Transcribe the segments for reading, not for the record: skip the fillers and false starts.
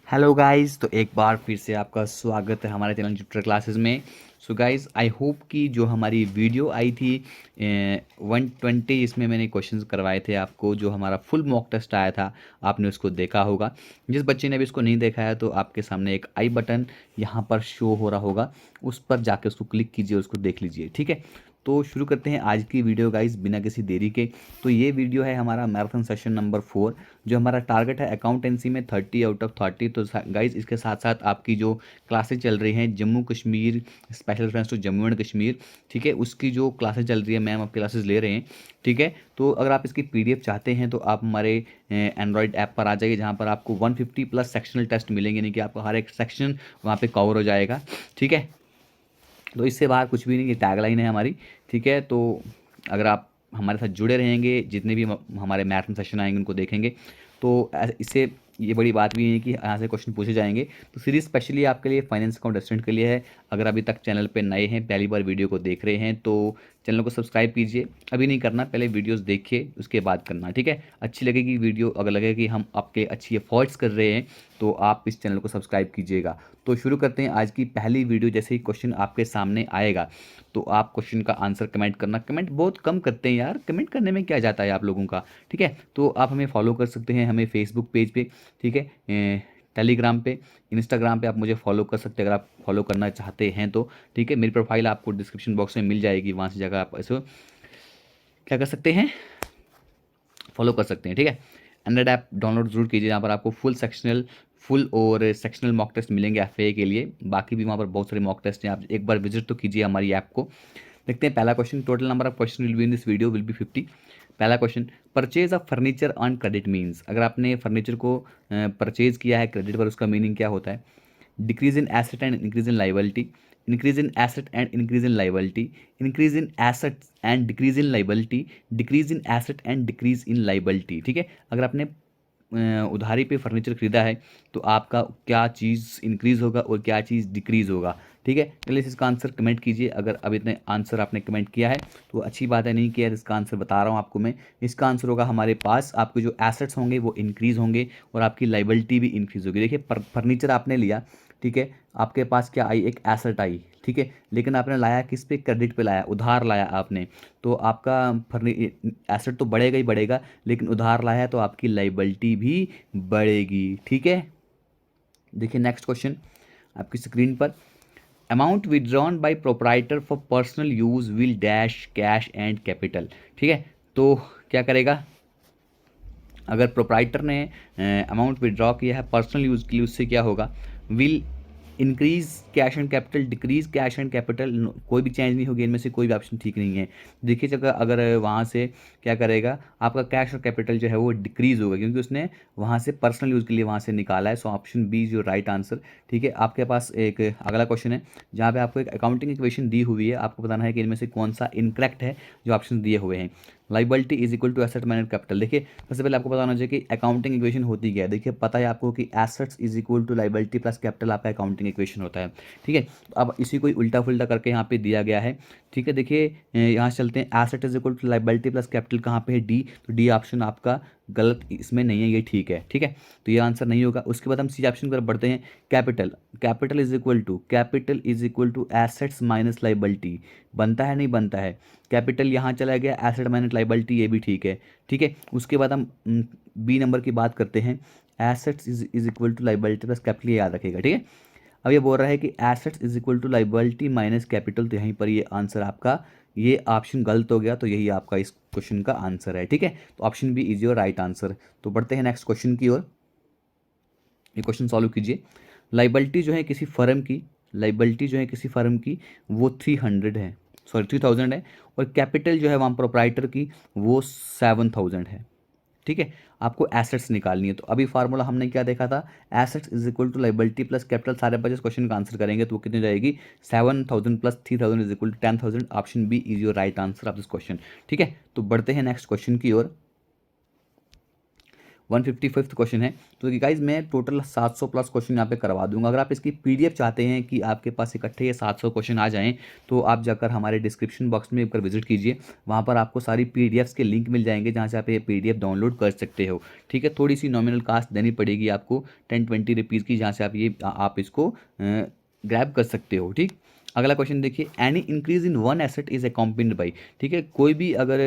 Hello guys, तो एक बार फिर से आपका स्वागत है हमारे चैनल ट्यूटर क्लासेस में। सो गाइस, आई होप कि जो हमारी वीडियो आई थी 120, इसमें मैंने क्वेश्चंस करवाए थे आपको, जो हमारा फुल मॉक टेस्ट आया था, आपने उसको देखा होगा। जिस बच्चे ने भी इसको नहीं देखा है तो आपके सामने एक आई बटन यहाँ पर शो हो रहा होगा, उस पर जाके उसको क्लिक कीजिए, उसको देख लीजिए। ठीक है, तो शुरू करते हैं आज की वीडियो गाइस बिना किसी देरी के। तो ये वीडियो है हमारा मैराथन सेशन नंबर 4। जो हमारा टारगेट है अकाउंटेंसी में 30 आउट ऑफ 30। तो गाइज इसके साथ साथ आपकी जो क्लासेज चल रही हैं Jammu Kashmir special reference to Jammu and Kashmir, ठीक है, उसकी जो क्लासेज चल रही है मैम आप क्लासेज ले रहे हैं। ठीक है, तो अगर आप इसकी पीडीएफ चाहते हैं तो आप हमारे एंड्रॉयड ऐप पर आ जाइए, जहाँ पर आपको 150 प्लस सेक्शनल टेस्ट मिलेंगे, यानी कि आपका हर एक सेक्शन वहाँ पे कवर हो जाएगा। ठीक है, तो इससे बाहर कुछ भी नहीं, ये टैगलाइन है हमारी। ठीक है, तो अगर आप हमारे साथ जुड़े रहेंगे, जितने भी हमारे मैराथन सेशन आएंगे उनको देखेंगे, तो इससे ये बड़ी बात भी है कि यहाँ से क्वेश्चन पूछे जाएंगे। तो सीरीज स्पेशली आपके लिए फाइनेंस अकाउंट स्टूडेंट के लिए है। अगर अभी तक चैनल पे नए हैं, पहली बार वीडियो को देख रहे हैं, तो चैनल को सब्सक्राइब कीजिए। अभी नहीं करना, पहले वीडियोस देखिए उसके बाद करना। ठीक है, अच्छी लगेगी वीडियो, अगर लगे कि हम आपके अच्छी एफर्ट्स कर रहे हैं तो आप इस चैनल को सब्सक्राइब कीजिएगा। तो शुरू करते हैं आज की पहली वीडियो। जैसे ही क्वेश्चन आपके सामने आएगा तो आप क्वेश्चन का आंसर कमेंट करना। कमेंट बहुत कम करते हैं यार, कमेंट करने में क्या जाता है आप लोगों का। ठीक है, तो आप हमें फॉलो कर सकते हैं, हमें फेसबुक पेज पे, ठीक है, टेलीग्राम पे, इंस्टाग्राम पे आप मुझे फॉलो कर सकते हैं अगर आप फॉलो करना चाहते हैं तो। ठीक है, मेरी प्रोफाइल आपको डिस्क्रिप्शन बॉक्स में मिल जाएगी, वहाँ से जाकर आप ऐसे क्या कर सकते हैं, फॉलो कर सकते हैं। ठीक है, एंड्रॉइड ऐप डाउनलोड जरूर कीजिए, जहाँ पर आपको फुल और सेक्शनल मॉक टेस्ट मिलेंगे एफए के लिए। बाकी भी वहाँ पर बहुत सारे मॉक टेस्ट हैं, आप एक बार विजिट तो कीजिए हमारी ऐप को। देखते हैं पहला question. Total number of question will be in this video will be 50। पहला question, purchase of furniture on credit means. अगर आपने फर्नीचर को परचेज किया है क्रेडिट पर, उसका मीनिंग क्या होता है? Decrease in asset and increase in liability, increase in asset and increase in liability, increase in assets and decrease in liability, decrease in asset and decrease in liability. ठीक है, अगर आपने उधारी पे फर्नीचर खरीदा है तो आपका क्या चीज़ इंक्रीज होगा और क्या चीज़ डिक्रीज होगा। ठीक है, चलिए इसका आंसर कमेंट कीजिए। अगर अब इतने आंसर आपने कमेंट किया है तो अच्छी बात है, नहीं किया है इसका आंसर बता रहा हूँ आपको मैं। इसका आंसर होगा हमारे पास, आपके जो एसेट्स होंगे वो इंक्रीज होंगे और आपकी लाइबिलिटी भी इंक्रीज होगी। देखिए, फर्नीचर आपने लिया, ठीक है, आपके पास क्या आई, एक एसेट आई। ठीक है, लेकिन आपने लाया किस पे, क्रेडिट पे लाया, उधार लाया आपने, तो आपका एसेट तो बढ़ेगा ही बढ़ेगा, लेकिन उधार लाया है तो आपकी लाइबिलिटी भी बढ़ेगी। ठीक है, देखिए नेक्स्ट क्वेश्चन आपकी स्क्रीन पर। Amount withdrawn bye proprietor for personal use will dash cash and capital. ठीक है, तो क्या करेगा, अगर प्रोप्राइटर ने अमाउंट विड्रॉ किया है पर्सनल यूज़ के लिए, उससे क्या होगा, will increase cash and capital, decrease cash and capital, कोई भी चेंज नहीं होगी, इनमें से कोई भी ऑप्शन ठीक नहीं है। देखिए जगह अगर वहाँ से क्या करेगा, आपका कैश और कैपिटल जो है वो डिक्रीज होगा, क्योंकि उसने वहाँ से पर्सनल यूज़ के लिए वहाँ से निकाला है। So option B is your right answer. ठीक है, आपके पास एक अगला क्वेश्चन है जहाँ पे आपको एक अकाउंटिंग इक्वेशन दी हुई है, आपको बताना है कि इनमें से कौन सा इनकरेक्ट है जो ऑप्शन दिए हुए हैं। Liability is equal to asset minus capital. देखिए सबसे पहले आपको पता होना चाहिए कि अकाउंटिंग इक्वेशन होती क्या है। देखिए पता है आपको कि assets is equal to liability plus capital आपका अकाउंटिंग इक्वेशन होता है। ठीक है, तो अब इसी को उल्टा फुल्टा करके यहाँ पे दिया गया है। ठीक है, देखिए यहाँ से चलते हैं, asset is equal to liability plus capital कहाँ पे है, डी, तो डी ऑप्शन आपका गलत इसमें नहीं है, ये ठीक है। ठीक है, तो ये आंसर नहीं होगा। उसके बाद हम सी ऑप्शन की तरफ बढ़ते हैं। Capital, capital is equal to assets minus liability, बनता है नहीं बनता है, कैपिटल यहाँ चला गया, एसेट माइनस लाइबिलिटी, ये भी ठीक है। ठीक है, उसके बाद हम बी नंबर की बात करते हैं। Assets is equal to liability plus capital, ये याद रखेगा। ठीक है, अब ये बोल रहा है कि assets is equal to liability minus capital, तो यहीं पर ये आंसर आपका, ये ऑप्शन गलत हो गया, तो यही आपका इस क्वेश्चन का आंसर है। ठीक है, तो option B is your right answer. तो बढ़ते हैं नेक्स्ट क्वेश्चन की ओर, ये क्वेश्चन सॉल्व कीजिए। लाइबिलिटी जो है किसी फर्म की, लाइबिलिटी जो है किसी फर्म की वो 300 है, सॉरी 3000 है, और कैपिटल जो है वहाँ प्रोप्राइटर की वो 7000 है। ठीक है, आपको एसेट्स निकालनी है। तो अभी फार्मूला हमने क्या देखा था, assets is equal to liability plus capital, सारे बच्चे क्वेश्चन का आंसर करेंगे तो वो कितनी जाएगी, 7000 plus 3000 is equal to 10,000। Option B is your right answer of this question. ठीक है, तो बढ़ते हैं नेक्स्ट क्वेश्चन की ओर। 155th क्वेश्चन है। तो गाइज मैं टोटल 700 प्लस क्वेश्चन यहाँ पे करवा दूंगा। अगर आप इसकी पीडीएफ चाहते हैं कि आपके पास इकट्ठे ये 700 क्वेश्चन आ जाएं, तो आप जाकर हमारे डिस्क्रिप्शन बॉक्स में एक बार विजिट कीजिए, वहाँ पर आपको सारी पीडीएफ्स के लिंक मिल जाएंगे जहाँ से आप ये पीडीएफ डाउनलोड कर सकते हो। ठीक है, थोड़ी सी नॉमिनल कास्ट देनी पड़ेगी आपको 10-20 रुपीज़ की, जहाँ से आप इसको ग्रैब कर सकते हो। ठीक, अगला क्वेश्चन देखिए, any increase in one asset is accompanied by. ठीक है, कोई भी अगर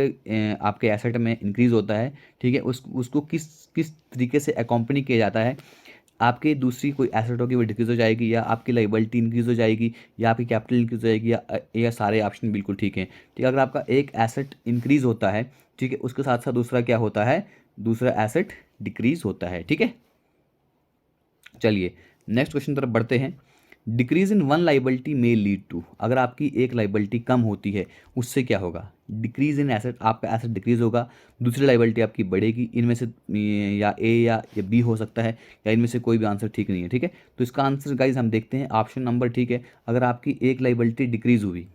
आपके एसेट में इंक्रीज होता है, ठीक है, उसको किस किस तरीके से अकम्पनी किया जाता है। आपकी दूसरी कोई एसेट होगी वो डिक्रीज हो जाएगी, या आपकी लाइबिलिटी इंक्रीज हो जाएगी, या आपकी कैपिटल इंक्रीज हो जाएगी, या सारे ऑप्शन बिल्कुल ठीक हैं। ठीक है, अगर आपका एक एसेट इंक्रीज होता है, ठीक है, उसके साथ साथ दूसरा क्या होता है, दूसरा एसेट डिक्रीज होता है। ठीक है, चलिए नेक्स्ट क्वेश्चन तरफ बढ़ते हैं। Decrease in one liability may lead to, अगर आपकी एक लाइबिलिटी कम होती है उससे क्या होगा, डिक्रीज इन एसेट, आपका एसेट डिक्रीज होगा, दूसरी लाइबिलिटी आपकी बढ़ेगी। इनमें से या ए या बी हो सकता है, या इनमें से कोई भी आंसर ठीक नहीं है। ठीक है, तो इसका आंसर गाइज हम देखते हैं ऑप्शन नंबर, ठीक है, अगर आपकी एक लाइबिलिटी डिक्रीज हुई,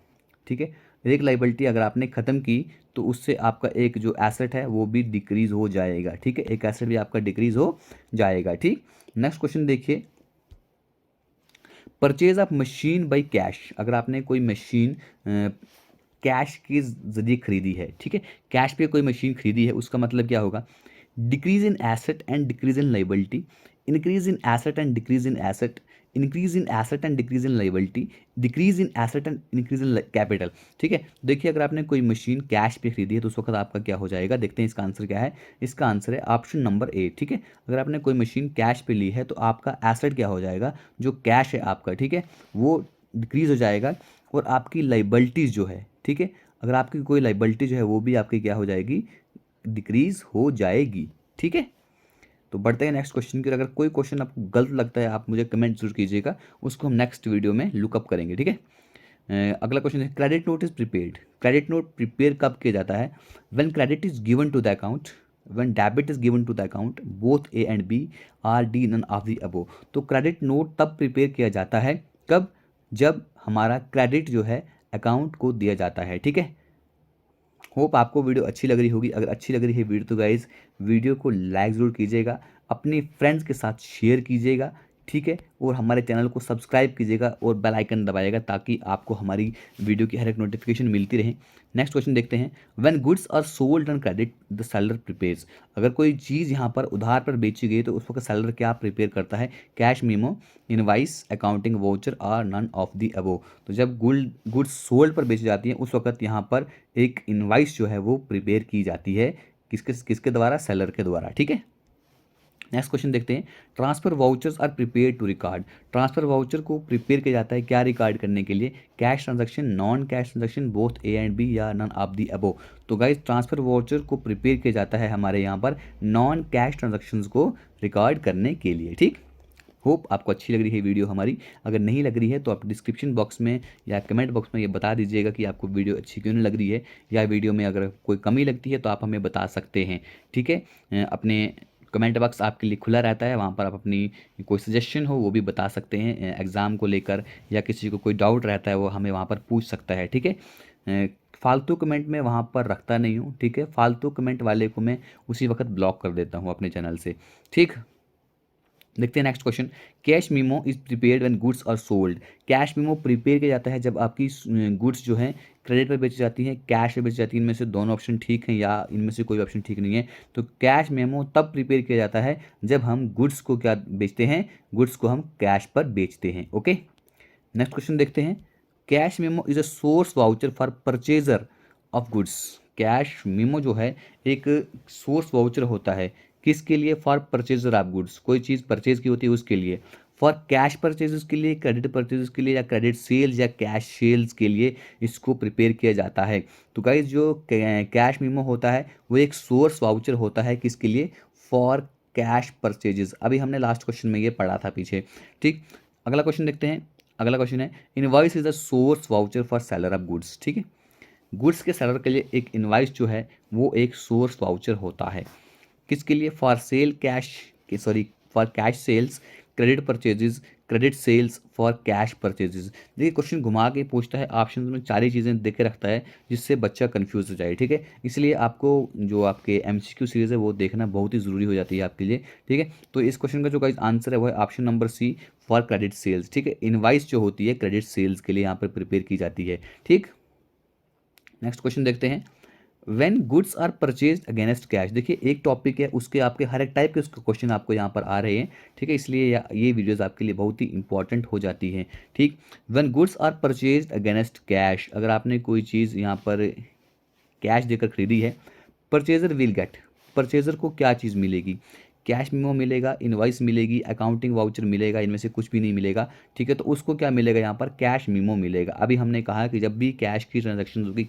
ठीक है, एक लाइबिलिटी अगर आपने ख़त्म की तो उससे आपका एक जो एसेट है वो भी डिक्रीज हो जाएगा। ठीक है, एक एसेट भी आपका डिक्रीज हो जाएगा। ठीक, नेक्स्ट क्वेश्चन देखिए, purchase of machine by cash, अगर आपने कोई मशीन कैश के जरिए खरीदी है, ठीक है, कैश पे कोई मशीन खरीदी है, उसका मतलब क्या होगा, decrease in asset and decrease in liability, increase in asset and decrease in asset, increase in asset and decrease in liability, decrease in asset and increase in capital. ठीक है, देखिए अगर आपने कोई मशीन कैश पे खरीदी है तो उस वक्त आपका क्या हो जाएगा, देखते हैं इसका आंसर क्या है। इसका आंसर है ऑप्शन नंबर ए। ठीक है, अगर आपने कोई मशीन कैश पे ली है तो आपका एसेट क्या हो जाएगा, जो कैश है आपका, ठीक है, वो डिक्रीज हो जाएगा, और आपकी लाइबिलिटीज़ जो है, ठीक है, अगर आपकी कोई लाइबिलिटी जो है वो भी आपकी क्या हो जाएगी, डिक्रीज हो जाएगी। ठीक है, तो बढ़ते हैं नेक्स्ट क्वेश्चन की। अगर कोई क्वेश्चन आपको गलत लगता है आप मुझे कमेंट जरूर कीजिएगा, उसको हम नेक्स्ट वीडियो में लुकअप करेंगे। ठीक है, अगला क्वेश्चन है, credit note is prepared, credit note prepare कब किया जाता है, when credit is given to the account, when debit is given to the account, both A and B, or D, none of the above. तो credit note तब prepare किया जाता है कब, जब हमारा क्रेडिट जो है अकाउंट को दिया जाता है। ठीक है, होप आपको वीडियो अच्छी लग रही होगी। अगर अच्छी लग रही है वीडियो तो गाइज़ वीडियो को लाइक ज़रूर कीजिएगा, अपने फ्रेंड्स के साथ शेयर कीजिएगा, ठीक है, और हमारे चैनल को सब्सक्राइब कीजिएगा और बेल आइकन दबाइएगा ताकि आपको हमारी वीडियो की हर एक नोटिफिकेशन मिलती रहे। नेक्स्ट क्वेश्चन देखते हैं, when goods are sold on credit the seller prepares, अगर कोई चीज़ यहाँ पर उधार पर बेची गई तो उस वक्त सेलर क्या प्रिपेयर करता है, cash memo, invoice, accounting voucher, और नन ऑफ द अबो। तो जब गुड्स सोल्ड पर बेची जाती हैं उस वक्त यहाँ पर एक इनवाइस जो है वो प्रिपेयर की जाती है, किसके किसके द्वारा, सेलर के द्वारा। ठीक है, नेक्स्ट क्वेश्चन देखते हैं, transfer vouchers are prepare to record, transfer voucher को प्रिपेयर किया जाता है क्या रिकॉर्ड करने के लिए, cash transaction, non cash transaction, both A and B, या नन ऑफ दी अबो। तो गाइस ट्रांसफर वाउचर को प्रिपेयर किया जाता है हमारे यहाँ पर नॉन कैश ट्रांजैक्शंस को रिकॉर्ड करने के लिए। ठीक, होप आपको अच्छी लग रही है वीडियो हमारी। अगर नहीं लग रही है तो आप डिस्क्रिप्शन बॉक्स में या कमेंट बॉक्स में ये बता दीजिएगा कि आपको वीडियो अच्छी क्यों नहीं लग रही है, या वीडियो में अगर कोई कमी लगती है तो आप हमें बता सकते हैं। ठीक है, अपने कमेंट बॉक्स आपके लिए खुला रहता है, वहाँ पर आप अपनी कोई सजेशन हो वो भी बता सकते हैं एग्ज़ाम को लेकर, या किसी को कोई डाउट रहता है वो हमें वहाँ पर पूछ सकता है। ठीक है, फालतू कमेंट मैं वहाँ पर रखता नहीं हूँ। ठीक है, फालतू कमेंट वाले को मैं उसी वक्त ब्लॉक कर देता हूँ अपने चैनल से। ठीक, देखते हैं next question, cash memo is prepared when goods are sold, cash memo prepare किया जाता है जब आपकी गुड्स जो हैं क्रेडिट पर बेची जाती हैं, कैश पे बेची जाती है, इनमें से दोनों ऑप्शन ठीक हैं या इनमें से कोई ऑप्शन ठीक नहीं है। तो कैश मेमो तब प्रिपेयर किया जाता है जब हम गुड्स को क्या बेचते हैं, गुड्स को हम कैश पर बेचते हैं। ओके, नेक्स्ट क्वेश्चन देखते हैं, cash memo is a source voucher for purchaser of goods, cash memo जो है एक सोर्स वाउचर होता है किसके लिए, फॉर परचेजर ऑफ गुड्स, कोई चीज़ परचेज की होती है उसके लिए, फॉर कैश परचेजेस के लिए, क्रेडिट परचेजेस के लिए, या क्रेडिट सेल्स या कैश सेल्स के लिए इसको प्रिपेयर किया जाता है। तो गाइस जो कैश मेमो होता है वो एक सोर्स वाउचर होता है किसके लिए, फॉर कैश परचेजेस। अभी हमने लास्ट क्वेश्चन में ये पढ़ा था पीछे। ठीक, अगला क्वेश्चन देखते हैं। अगला क्वेश्चन है, invoice is a source voucher for seller of goods. ठीक है, गुड्स के सेलर के लिए एक इनवॉइस जो है वो एक सोर्स वाउचर होता है किसके लिए, for sale cash, for cash sales, credit purchases, credit sales for cash purchases. देखिए क्वेश्चन घुमा के पूछता है, ऑप्शन में सारी चीज़ें दे के रखता है जिससे बच्चा कंफ्यूज हो जाए, ठीक है। इसलिए आपको जो आपके एमसीक्यू सीरीज़ है वो देखना बहुत ही ज़रूरी हो जाती है आपके लिए, ठीक है। तो इस क्वेश्चन का जो गाइस आंसर है वो है option number C, for credit sales, ठीक है। इनवाइस जो होती है क्रेडिट सेल्स के लिए यहाँ पर प्रिपेयर की जाती है, ठीक। नेक्स्ट क्वेश्चन देखते हैं, when goods are purchase against cash. देखिए एक टॉपिक है, उसके आपके हर एक टाइप के उसके क्वेश्चन आपको यहाँ पर आ रहे हैं, ठीक है। इसलिए ये वीडियोस आपके लिए बहुत ही इंपॉर्टेंट हो जाती हैं, ठीक। When goods are purchase against cash, अगर आपने कोई चीज़ यहाँ पर कैश देकर खरीदी है, परचेजर विल गेट, परचेजर को क्या चीज़ मिलेगी, कैश मेमो मिलेगा, इनवाइस मिलेगी, अकाउंटिंग वाउचर मिलेगा, इनमें से कुछ भी नहीं मिलेगा, ठीक है। तो उसको क्या मिलेगा यहाँ पर, कैश मेमो मिलेगा। अभी हमने कहा कि जब भी कैश की ट्रांजैक्शन होगी,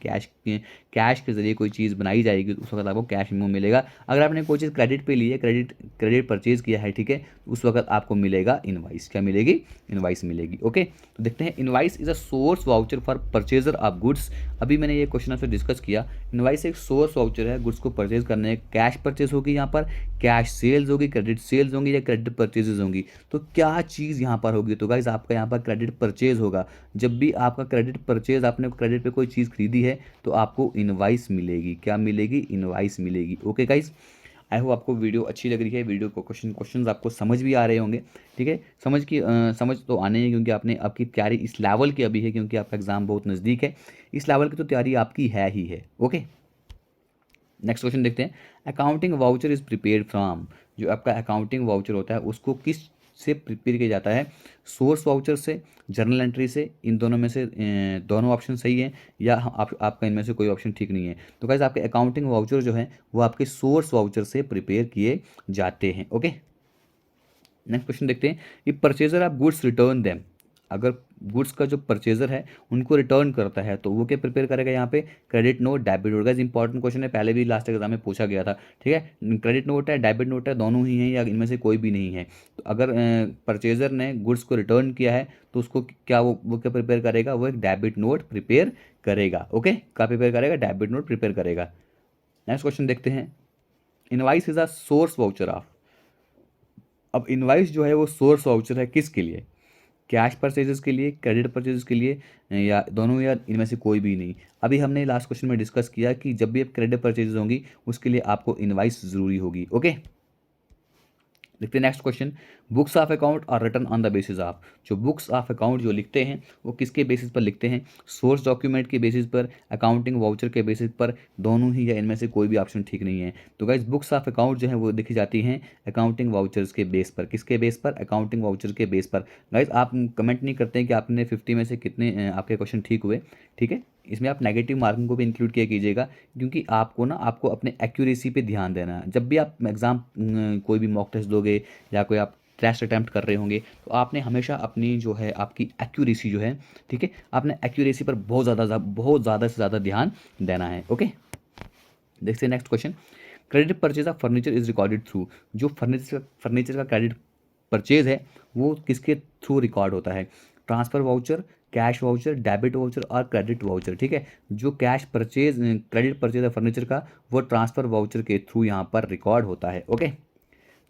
कैश के जरिए कोई चीज़ बनाई जाएगी, उस वक्त आपको कैश मेमो मिलेगा। अगर आपने कोई चीज़ क्रेडिट पे ली है, क्रेडिट परचेज किया है, ठीक है, उस वक्त आपको मिलेगा इनवाइस, क्या मिलेगी, इनवाइस मिलेगी, ओके। तो देखते हैं, invoice is a source voucher for purchaser of goods. अभी मैंने ये क्वेश्चन आपसे डिस्कस किया, इनवाइस एक सोर्स वाउचर है गुड्स को परचेज करने, कैश परचेज होगी यहाँ पर, कैश सेल्स होगी, क्रेडिट सेल्स होंगी या क्रेडिट परचेजेस होंगी। तो क्या चीज़ यहाँ पर होगी, तो गाइज आपका यहाँ पर क्रेडिट परचेज होगा। जब भी आपका क्रेडिट परचेज, आपने क्रेडिट पे कोई चीज़ खरीदी है तो आपको इनवाइस मिलेगी, क्या मिलेगी, इनवाइस मिलेगी, ओके गाइज। आई होप आपको वीडियो अच्छी लग रही है, वीडियो को क्वेश्चन आपको समझ भी आ रहे होंगे, ठीक है। समझ तो आने हैं, क्योंकि आपने आपकी तैयारी इस लेवल की अभी है, क्योंकि आपका एग्जाम बहुत नज़दीक है, इस लेवल की तो तैयारी आपकी है ही है, ओके। नेक्स्ट क्वेश्चन देखते हैं, accounting voucher is prepared from. जो आपका अकाउंटिंग वाउचर होता है उसको किस से प्रिपेयर किया जाता है, सोर्स वाउचर से, जर्नल एंट्री से, इन दोनों में से दोनों ऑप्शन सही है या आपका इनमें से कोई ऑप्शन ठीक नहीं है। तो गाइस आपके अकाउंटिंग वाउचर जो है वो आपके सोर्स वाउचर से प्रिपेयर किए जाते हैं, ओके। नेक्स्ट क्वेश्चन देखते हैं, ये purchaser of goods return them. अगर गुड्स का जो परचेजर है उनको रिटर्न करता है तो वो क्या प्रिपेयर करेगा, यहाँ पे credit note, debit note. Guys important question है, पहले भी लास्ट एग्जाम में पूछा गया था, ठीक है। क्रेडिट नोट है, डेबिट नोट है, दोनों ही हैं या इनमें से कोई भी नहीं है। तो अगर परचेजर ने गुड्स को रिटर्न किया है तो उसको क्या वो क्या प्रिपेयर करेगा, वो एक डेबिट नोट प्रिपेयर करेगा, ओके। क्या प्रिपेयर करेगा, डेबिट नोट प्रिपेयर करेगा। नेक्स्ट क्वेश्चन देखते हैं, invoice is a source voucher of. अब इनवाइस जो है वो सोर्स वाउचर है किसके लिए, कैश परचेजेस के लिए, क्रेडिट परचेजेस के लिए, या दोनों, या इनमें से कोई भी नहीं। अभी हमने लास्ट क्वेश्चन में डिस्कस किया कि जब भी आप क्रेडिट परचेजेस होंगी उसके लिए आपको इनवाइस ज़रूरी होगी, ओके। देखते हैं next question, books of account और return on the basis of. जो बुक्स ऑफ अकाउंट जो लिखते हैं वो किसके बेसिस पर लिखते हैं, सोर्स डॉक्यूमेंट के बेसिस पर, अकाउंटिंग वाउचर के बेसिस पर, दोनों ही या इनमें से कोई भी ऑप्शन ठीक नहीं है। तो गाइस बुक्स ऑफ अकाउंट जो है वो लिखी जाती हैं अकाउंटिंग वाउचर्स के बेस पर, किसके बेस पर, अकाउंटिंग वाउचर के बेस पर। गाइस आप कमेंट नहीं करते हैं कि आपने 50 में से कितने आपके क्वेश्चन ठीक हुए, ठीक है। इसमें आप नेगेटिव मार्किंग को भी इंक्लूड किया कीजिएगा, क्योंकि आपको अपने एक्यूरेसी पे ध्यान देना है। जब भी आप एग्ज़ाम कोई भी मॉक टेस्ट दोगे या कोई आप टेस्ट अटैम्प्ट कर रहे होंगे तो आपने हमेशा अपनी जो है आपकी एक्यूरेसी जो है, ठीक है, आपने एक्यूरेसी पर बहुत ज़्यादा से ज़्यादा ध्यान देना है, ओके। देखते हैं next question, credit purchase of furniture is recorded through. जो फर्नीचर का क्रेडिट परचेज है वो किसके थ्रू रिकॉर्ड होता है, transfer voucher, cash voucher, debit voucher और क्रेडिट वाउचर, ठीक है। जो क्रेडिट परचेज है फर्नीचर का वो ट्रांसफ़र वाउचर के थ्रू यहाँ पर रिकॉर्ड होता है, ओके।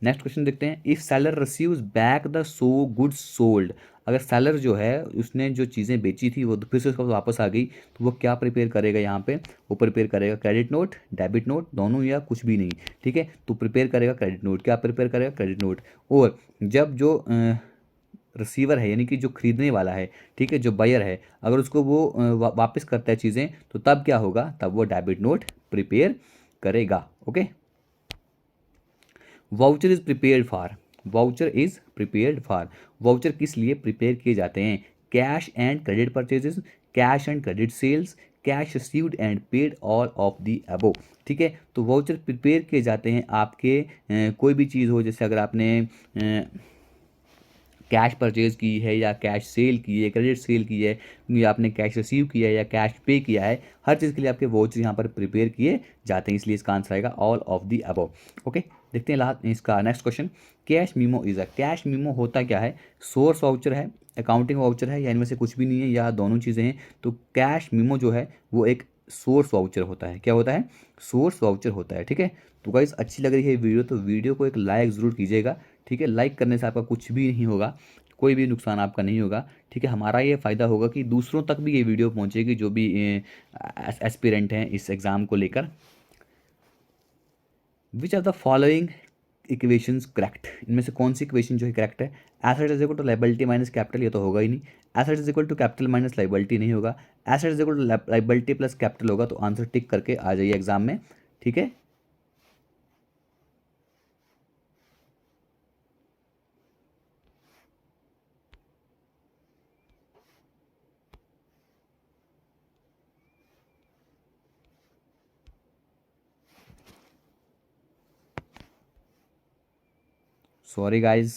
नेक्स्ट क्वेश्चन देखते हैं, if seller receives back the goods sold. अगर सेलर जो है उसने जो चीज़ें बेची थी वो फिर से उसको वापस आ गई तो वो क्या प्रिपेयर करेगा, यहाँ पे वो प्रिपेयर करेगा क्रेडिट नोट, डेबिट नोट, दोनों या कुछ भी नहीं, ठीक है। तो प्रिपेयर करेगा क्रेडिट नोट, क्या प्रिपेयर करेगा, क्रेडिट नोट। और जब जो रिसीवर है यानी कि जो खरीदने वाला है, ठीक है, जो बायर है, अगर उसको वो वापस करता है चीज़ें तो तब क्या होगा, तब वो डेबिट नोट प्रिपेयर करेगा, okay. Voucher is prepared for, voucher is prepared for, voucher किस लिए प्रिपेयर किए जाते हैं, cash and credit purchases, cash and credit sales, cash received and paid, all of the above, ठीक है। तो वाउचर प्रिपेयर किए जाते हैं आपके कोई भी चीज़ हो, जैसे अगर आपने कैश परचेज़ की है या कैश सेल की है, क्रेडिट सेल की है, या आपने कैश रिसीव किया है या कैश पे किया है, हर चीज़ के लिए आपके वाउचर यहाँ पर प्रिपेयर किए जाते हैं, इसलिए इसका आंसर आएगा all of the above, okay. देखते हैं लास्ट इसका next question, cash memo is a, cash memo होता क्या है, सोर्स वाउचर है, अकाउंटिंग वाउचर है, या इनमें से कुछ भी नहीं है, या दोनों चीज़ें हैं। तो कैश मीमो जो है वो एक सोर्स वाउचर होता है, क्या होता है, सोर्स वाउचर होता है, ठीक है। तो गाइस अच्छी लग रही है वीडियो तो वीडियो को एक लाइक ज़रूर कीजिएगा, ठीक है। लाइक करने से आपका कुछ भी नहीं होगा, कोई भी नुकसान आपका नहीं होगा, ठीक है। हमारा ये फ़ायदा होगा कि दूसरों तक भी ये वीडियो पहुंचेगी जो भी एस्पिरेंट हैं इस एग्ज़ाम को लेकर। Which are the following equations correct, इनमें से कौन सी इक्वेशन जो है करेक्ट है। Asset is equal to liability minus capital, ये तो होगा ही नहीं। Asset is equal to capital minus liability नहीं होगा। Asset is equal to liability plus capital होगा। तो आंसर टिक करके आ जाइए एग्जाम में, ठीक है। सॉरी गाइज,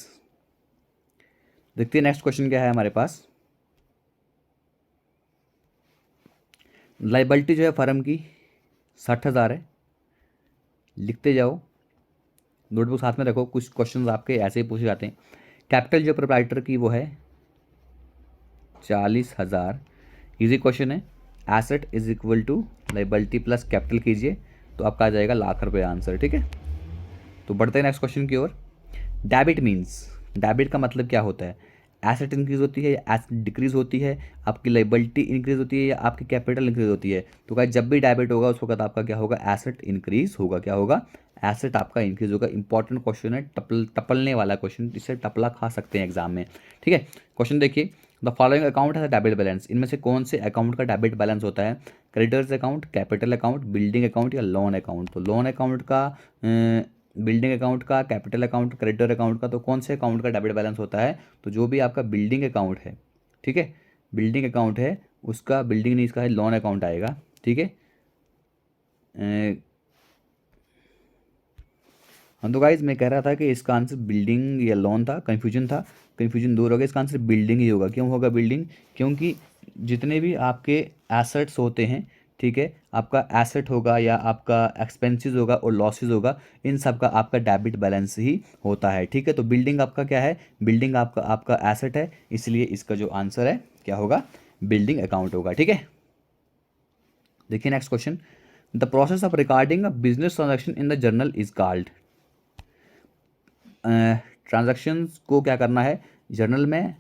देखते हैं नेक्स्ट क्वेश्चन क्या है हमारे पास। लायबिलिटी जो है फर्म की 60,000 है, लिखते जाओ, नोटबुक साथ में रखो, कुछ क्वेश्चन आपके ऐसे ही पूछे जाते हैं। कैपिटल जो प्रोप्राइटर की वो है 40,000, इजी क्वेश्चन है। Asset is equal to liability plus capital कीजिए तो आपका आ जाएगा ₹1,00,000 आंसर, ठीक है। तो बढ़ते हैं नेक्स्ट क्वेश्चन की ओर। डेबिट मीन्स, डेबिट का मतलब क्या होता है। एसेट इंक्रीज होती है या एसेट डिक्रीज होती है, आपकी लायबिलिटी इंक्रीज होती है या आपकी कैपिटल इंक्रीज होती है। तो क्या जब भी डेबिट होगा उस वक्त आपका क्या होगा, एसेट इंक्रीज होगा। क्या होगा, एसेट आपका इंक्रीज होगा। इंपॉर्टेंट क्वेश्चन है, टपलने वाला क्वेश्चन, इससे टपला खा सकते हैं एग्जाम में, ठीक है। क्वेश्चन देखिए, द फॉलोइंग अकाउंट है डेबिट बैलेंस, इनमें से कौन से अकाउंट का डेबिट बैलेंस होता है। Creditors account, capital account, building account या लोन अकाउंट। तो लोन अकाउंट का, बिल्डिंग अकाउंट का, कैपिटल अकाउंट, क्रेडिटर अकाउंट का, तो कौन से अकाउंट का डेबिट बैलेंस होता है। तो जो भी आपका बिल्डिंग अकाउंट है, ठीक है, बिल्डिंग अकाउंट है उसका, बिल्डिंग नहीं इसका है, लोन अकाउंट आएगा, ठीक है। हाँ तो गाइज मैं कह रहा था कि इसका आंसर बिल्डिंग या लोन था, कन्फ्यूजन दूर हो गया। इसका आंसर बिल्डिंग ही होगा। क्यों होगा बिल्डिंग, क्योंकि जितने भी आपके एसेट्स होते हैं, ठीक है, आपका एसेट होगा या आपका एक्सपेंसेस होगा और लॉसेस होगा, इन सब का आपका डेबिट बैलेंस ही होता है, ठीक है। तो बिल्डिंग आपका क्या है, बिल्डिंग आपका आपका एसेट है, इसलिए इसका जो आंसर है क्या होगा, बिल्डिंग अकाउंट होगा, ठीक है। देखिए next question, the process of recording a business transaction in the journal is called. Transactions को क्या करना है, जर्नल में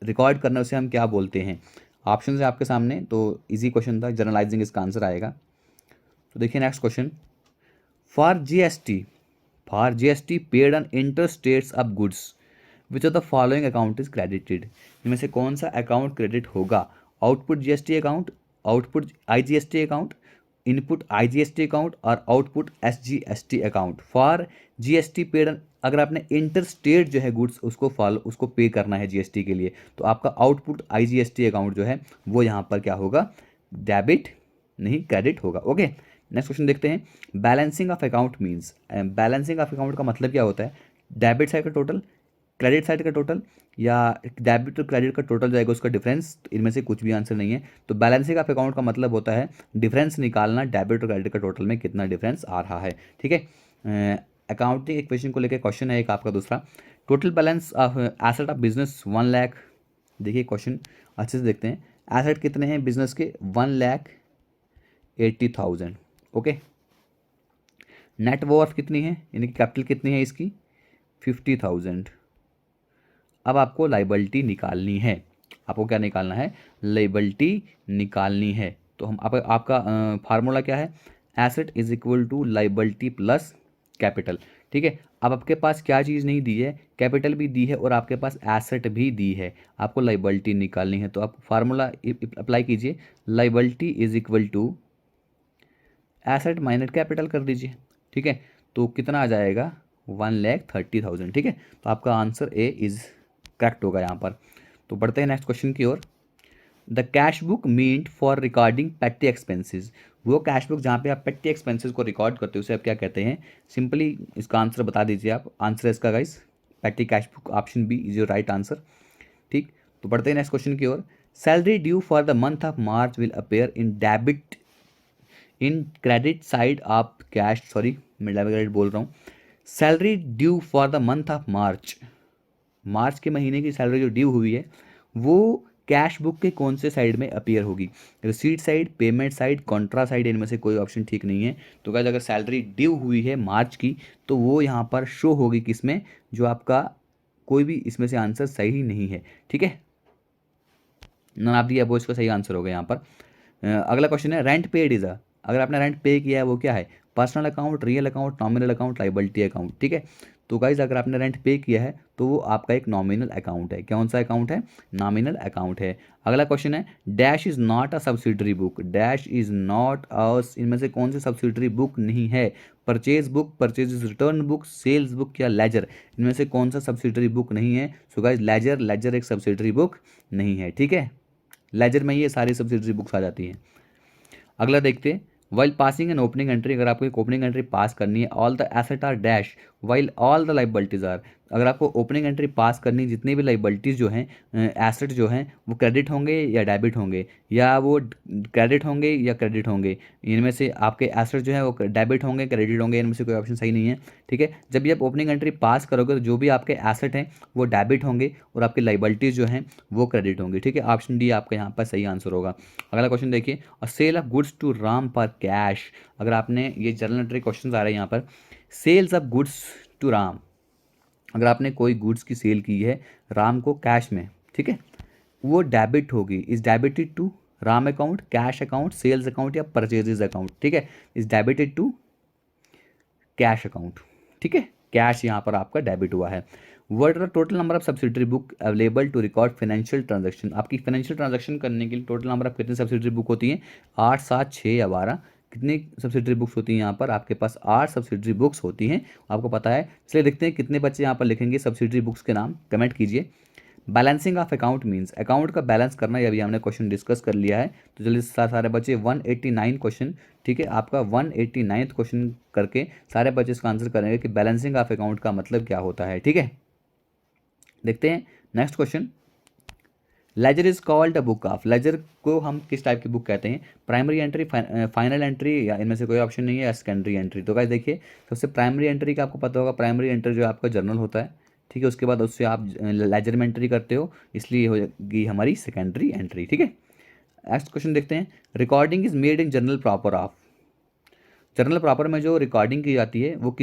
रिकॉर्ड करना, उसे हम क्या बोलते हैं। ऑप्शन है आपके सामने, तो इजी क्वेश्चन था, जर्नलाइजिंग इसका आंसर आएगा। तो देखिए next question, for GST paid on inter states of goods which of the following account is credited, इनमें से कौन सा अकाउंट क्रेडिट होगा। Output GST account, output IGST account, input IGST account और output SGST account. For GST paid, अगर आपने inter state जो है गुड्स उसको पे करना है जीएसटी के लिए, तो आपका आउटपुट आईजीएसटी अकाउंट जो है वो यहाँ पर क्या होगा, डेबिट नहीं क्रेडिट होगा, ओके। नेक्स्ट क्वेश्चन देखते हैं, balancing of account means, balancing of account का मतलब क्या होता है। डेबिट साइड का टोटल, क्रेडिट साइड का टोटल, या डेबिट और क्रेडिट का टोटल जाएगा उसका डिफरेंस। तो इनमें से कुछ भी आंसर नहीं है। तो बैलेंसिंग ऑफ अकाउंट का मतलब होता है डिफरेंस निकालना, डेबिट और क्रेडिट का टोटल में कितना डिफरेंस आ रहा है, ठीक है। अकाउंटिंग इक्वेशन को लेकर क्वेश्चन है एक आपका दूसरा, total balance of asset of business 1,00,000। देखिए क्वेश्चन अच्छे से देखते हैं, एसेट कितने हैं बिजनेस के, 1,80,000, ओके। नेट वर्थ कितनी है, यानी कि कैपिटल कितनी है इसकी, 50,000। अब आपको लाइबिलिटी निकालनी है, आपको क्या निकालना है, लाइबिलिटी निकालनी है। तो हम आपका फार्मूला क्या है, asset is equal to liability plus capital, ठीक है। अब आपके पास क्या चीज़ नहीं दी है, कैपिटल भी दी है और आपके पास एसेट भी दी है, आपको लाइबिलिटी निकालनी है। तो आप फार्मूला अप्लाई कीजिए, liability is equal to asset minus capital कर दीजिए, ठीक है। तो कितना आ जाएगा, 1,30,000, ठीक है। तो आपका आंसर ए इज़ करेक्ट होगा यहाँ पर। तो बढ़ते हैं नेक्स्ट क्वेश्चन की ओर, the cash book meant for recording petty expenses, वो कैश बुक जहाँ पे आप पेटी एक्सपेंसेस को रिकॉर्ड करते हो उसे आप क्या कहते हैं। सिंपली इसका आंसर बता दीजिए आप, आंसर है इसका guys petty cash book, option B is your right answer, ठीक। तो बढ़ते हैं नेक्स्ट क्वेश्चन की ओर, salary due for the month of March will appear in debit in credit side of cash, sorry मैं डेबिट क्रेडिट बोल रहा हूँ। Salary due for the month of March, मार्च के महीने की सैलरी जो ड्यू हुई है वो कैश बुक के कौन से साइड में अपीयर होगी, receipt side, payment side, Contra side, इनमें से कोई ऑप्शन ठीक नहीं है। तो गाइस अगर सैलरी ड्यू हुई है मार्च की तो वो यहाँ पर शो होगी किस में, जो आपका कोई भी इसमें से आंसर सही नहीं है, ठीक है। नन ऑफ दी अबव इसका सही आंसर होगा यहाँ पर। अगला क्वेश्चन है रेंट पेड इज अ, अगर आपने रेंट पे किया है वो क्या है, personal account, real account, nominal account, liability account, ठीक है। तो गाइज अगर आपने रेंट पे किया है तो वो आपका एक नॉमिनल अकाउंट है। कौन सा अकाउंट है, नॉमिनल अकाउंट है। अगला क्वेश्चन है dash is not a subsidiary book, dash is not a, इनमें से कौन सी सब्सिडरी बुक नहीं है, purchase book, purchase return book, sales book या लेजर, इनमें से कौन सा सब्सिडरी बुक नहीं है। सो गाइज लेजर, लेजर एक सब्सिडरी बुक नहीं है, ठीक है। लेजर में ये सारी सब्सिडरी बुक्स आ जाती हैं। अगला देखते हैं while passing an opening entry, अगर आपको एक ओपनिंग एंट्री पास करनी है, all the asset are dash while all the liabilities are, अगर आपको ओपनिंग एंट्री पास करनी है, जितनी भी लाइबिलिटीज़ जो हैं, एसेट जो हैं वो क्रेडिट होंगे या डेबिट होंगे, या वो क्रेडिट होंगे या क्रेडिट होंगे, इनमें से आपके एसेट जो है वो डेबिट होंगे क्रेडिट होंगे, इनमें से कोई ऑप्शन सही नहीं है, ठीक है। जब भी आप ओपनिंग एंट्री पास करोगे तो जो भी आपके एसेट हैं वो डेबिट होंगे और आपकी लाइबिलिटीज़ जो हैं वो क्रेडिट होंगी, ठीक है। ऑप्शन डी आपका यहाँ पर सही आंसर होगा। अगला क्वेश्चन देखिए, और sale of goods to Ram पर कैश, अगर आपने ये जर्नल एंट्री क्वेश्चन आ रहे हैं यहाँ पर, sales of goods to Ram, अगर आपने कोई गुड्स की सेल की है राम को कैश में, ठीक है, वो डेबिट होगी, is debited to Ram account, cash account, sales account या परचेजेज अकाउंट, ठीक है, is debited to cash account, ठीक है, कैश यहाँ पर आपका डेबिट हुआ है। What are total number of subsidiary book available to record financial transaction, आपकी फाइनेंशियल ट्रांजैक्शन करने के लिए टोटल नंबर ऑफ कितनी सब्सिडरी बुक होती हैं, 8, 7, 6 या 12, कितनी सब्सिडरी बुक्स होती हैं यहाँ पर, आपके पास 8 सब्सिडरी बुक्स होती हैं, आपको पता है। इसलिए देखते हैं कितने बच्चे यहाँ पर लिखेंगे सब्सिडरी बुक्स के नाम, कमेंट कीजिए। Balancing of account means, account का बैलेंस करना, ये अभी हमने क्वेश्चन डिस्कस कर लिया है। तो चलिए सारे बच्चे 189 क्वेश्चन, ठीक है, आपका 189th क्वेश्चन करके सारे बच्चे इसका आंसर करेंगे कि बैलेंसिंग ऑफ अकाउंट का मतलब क्या होता है, ठीक है। देखते हैं next question, ledger is called a book of, ledger को हम किस टाइप की बुक कहते हैं, प्राइमरी एंट्री, फाइनल एंट्री, या इनमें से कोई ऑप्शन नहीं है, या सेकेंडरी एंट्री। तो गाइस देखिए, सबसे प्राइमरी एंट्री का आपको पता होगा, प्राइमरी एंट्री जो आपका जर्नल होता है, ठीक है, उसके बाद उससे आप लेजर में एंट्री करते हो, इसलिए होगी हमारी सेकेंडरी एंट्री, ठीक है। नेक्स्ट क्वेश्चन देखते हैं, recording is made in journal proper off, journal proper में जो रिकॉर्डिंग की जाती है वो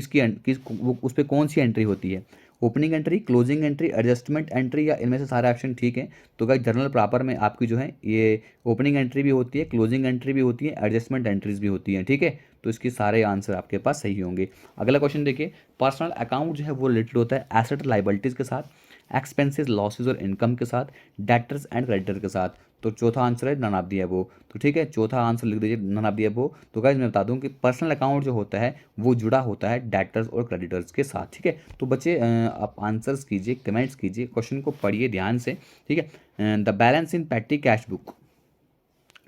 वो उस पर कौन सी एंट्री होती है, opening entry, closing entry, adjustment entry, या इनमें से सारे ऑप्शन ठीक है। तो गाइस जर्नल प्रॉपर में आपकी जो है ये ओपनिंग एंट्री भी होती है, क्लोजिंग एंट्री भी होती है, एडजस्टमेंट एंट्रीज भी होती हैं, ठीक है। तो इसके सारे आंसर आपके पास सही होंगे। अगला क्वेश्चन देखिए, पर्सनल अकाउंट जो है वो रिलेटेड होता है एसेट लाइबिलिटीज़ के साथ, एक्सपेंसेस, लॉसेज और इनकम के साथ, डेटर्स एंड क्रेडिटर के साथ। तो चौथा आंसर है नन ऑफ दी अबव। तो ठीक है, चौथा आंसर लिख दीजिए नन ऑफ दी अबव। तो गाइस मैं बता दूं कि पर्सनल अकाउंट जो होता है वो जुड़ा होता है डेटर्स और क्रेडिटर्स के साथ, ठीक है। तो बच्चे आप आंसर्स कीजिए, कमेंट्स कीजिए, क्वेश्चन को पढ़िए ध्यान से, ठीक है। द बैलेंस इन पेटी कैश बुक,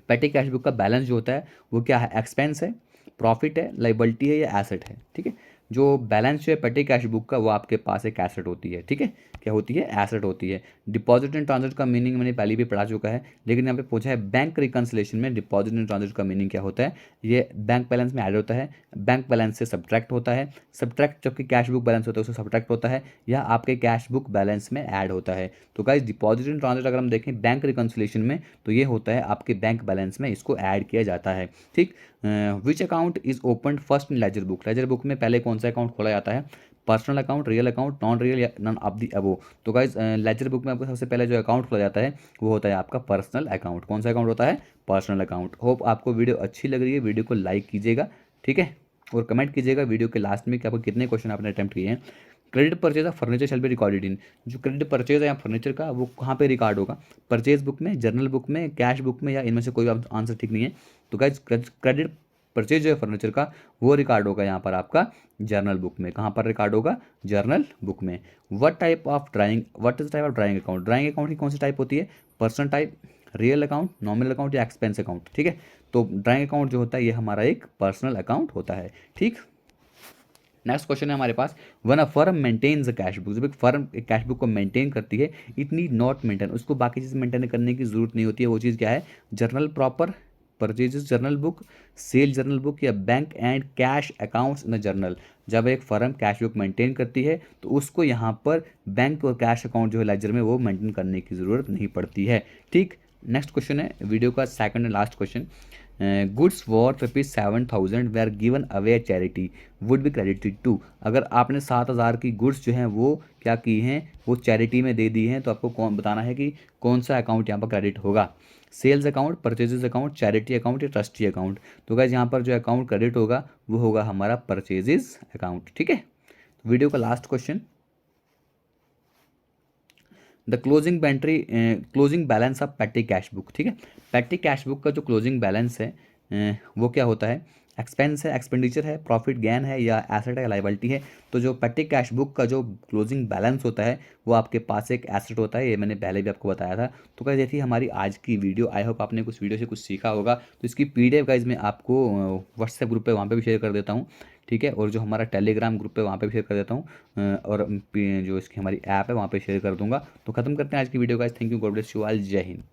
पेटी कैश बुक का बैलेंस जो होता है वो क्या है, एक्सपेंस है, प्रॉफिट है, लाइबिलिटी है या एसेट है, ठीक है। जो बैलेंस जो है पेटी कैश बुक का वो आपके पास एक एसेट होती है, ठीक है, क्या होती है, एसेट होती है। डिपॉजिट एंड ट्रांजिट का मीनिंग मैंने पहले भी पढ़ा चुका है, लेकिन यहाँ पे पूछा है बैंक रिकन्सिलेशन में डिपॉजिट एंड ट्रांजिट का मीनिंग क्या होता है, ये बैंक बैलेंस में ऐड होता है, बैंक बैलेंस से सब्ट्रैक्ट होता है, सब्ट्रैक्ट जबकि कैश बुक बैलेंस होता है उससे सब्ट्रैक्ट होता है, या आपके कैश बुक बैलेंस में ऐड होता है। तो गाइस डिपॉजिट एंड ट्रांजिट अगर हम देखें बैंक रिकन्सिलेशन में तो ये होता है आपके बैंक बैलेंस में, इसको ऐड किया जाता है, ठीक। Which account is open first in laser book, laser book में पहले कौन सा अकाउंट खोला जाता है, personal account, real account, non real या नन ऑफ दी अबव। तो गाइस लेजर बुक में आपको सबसे पहले जो अकाउंट खोला जाता है वो होता है आपका पर्सनल अकाउंट। कौन सा अकाउंट होता है, पर्सनल अकाउंट। होप आपको वीडियो अच्छी लग रही है, वीडियो को लाइक कीजिएगा, ठीक है, और कमेंट कीजिएगा वीडियो के लास्ट में कि आपको कितने क्वेश्चन आपने अटैम्प्ट किए हैं। Credit purchase of furniture shall be recorded in, जो क्रेडिट परचेज है या फर्नीचर का वो कहाँ पे रिकॉर्ड होगा, परचेज बुक में, जर्नल बुक में, कैश बुक में, या इनमें से कोई आंसर ठीक नहीं है। तो गाइस क्रेडिट परचेज जो है फर्नीचर का वो रिकॉर्ड होगा यहाँ पर आपका जर्नल बुक में। कहाँ पर रिकॉर्ड होगा, जर्नल बुक में। What type of drawing, what is type of drawing account, drawing account की कौन सी टाइप होती है, personal type, real account, nominal account या एक्सपेंस अकाउंट, ठीक है। तो ड्राइंग अकाउंट जो होता है ये हमारा एक पर्सनल अकाउंट होता है, ठीक। नेक्स्ट क्वेश्चन है हमारे पास, one a firm maintains a cash book, जब एक फर्म एक कैश बुक को मेंटेन करती है, इट नीड नॉट मेंटेन, उसको बाकी चीज़ मेंटेन करने की जरूरत नहीं होती है। वो चीज़ क्या है, journal proper, purchases journal book, sale journal book, या bank and cash accounts in the journal. जब एक फर्म कैश बुक मेंटेन करती है तो उसको यहाँ पर बैंक और कैश अकाउंट जो है लेजर में वो मेंटेन करने की ज़रूरत नहीं पड़ती है, ठीक। नेक्स्ट क्वेश्चन है वीडियो का second and last question, goods worth ₹7,000 were given away charity would be credited to. अगर आपने 7,000 की गुड्स जो हैं वो क्या की हैं, वो चैरिटी में दे दी हैं, तो आपको कौन बताना है कि कौन सा अकाउंट यहाँ पर क्रेडिट होगा, sales account, purchases account, charity account या ट्रस्टी अकाउंट। तो गाइस यहाँ पर जो अकाउंट क्रेडिट होगा वो होगा हमारा परचेजेस अकाउंट। ठीक है, वीडियो का last question, the closing closing balance of पेटी कैश बुक। ठीक है, पेटी कैश बुक का जो क्लोजिंग बैलेंस है वो क्या होता है, एक्सपेंस है, एक्सपेंडिचर है, प्रॉफिट गेन है, या एसेट है, लाइबिलिटी है। तो जो पेटी कैश बुक का जो क्लोजिंग बैलेंस होता है वो आपके पास एक एसेट होता है, ये मैंने पहले भी आपको बताया था। तो गाइस ये थी हमारी आज की वीडियो। आई होप आपने कुछ वीडियो से कुछ सीखा होगा। तो इसकी पीडीएफ गाइस मैं आपको व्हाट्सएप ग्रुप पे वहाँ पे भी शेयर कर देता हूँ। ठीक है, और जो हमारा टेलीग्राम ग्रुप है वहाँ पे भी शेयर कर देता हूँ, और जो इसकी हमारी ऐप है वहाँ पे शेयर कर दूंगा। तो खत्म करते हैं आज की video guys. Thank you, God bless you all, जय हिंद।